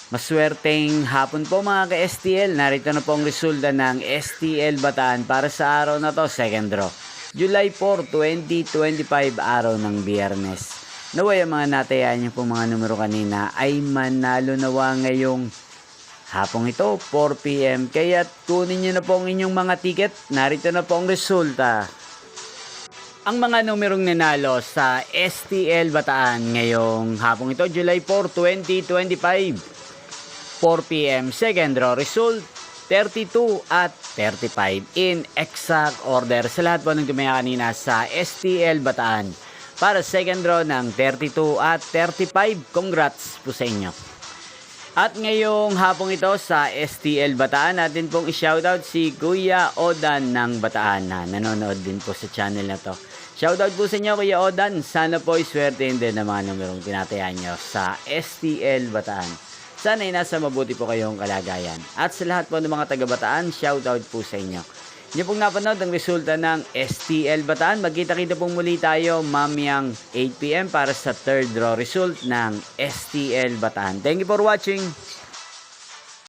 Maswerteng hapon po mga ka-STL. Narito na po ang resulta ng STL Bataan para sa araw na to, second draw. July 4, 2025, araw ng Biyernes. Naway ang mga natayaan niyo po mga numero kanina ay manalo nawa ngayong hapong ito, 4 PM. Kaya kunin niyo na po ang inyong mga ticket. Narito na po ang resulta. Ang mga numerong nanalo sa STL Bataan ngayong hapong ito, July 4, 2025. 4 PM, second draw result, 32 at 35 in exact order sa lahat po ng tumaya kanina sa STL Bataan para second draw ng 32 at 35. Congrats po sa inyo. At ngayong hapong ito sa STL Bataan, natin pong i-shoutout si Kuya Odan ng Bataan na nanonood din po sa channel na to. Shoutout po sa inyo Kuya Odan, sana po iswertein din ng mga numerong tinatayaan nyo sa STL Bataan. Sana ay nasa mabuti po kayong kalagayan. At sa lahat po ng mga taga-Bataan, shoutout po sa inyo. Inyo pong napanood ang resulta ng STL Bataan. Magkita-kita pong muli tayo mamayang 8 PM para sa third draw result ng STL Bataan. Thank you for watching.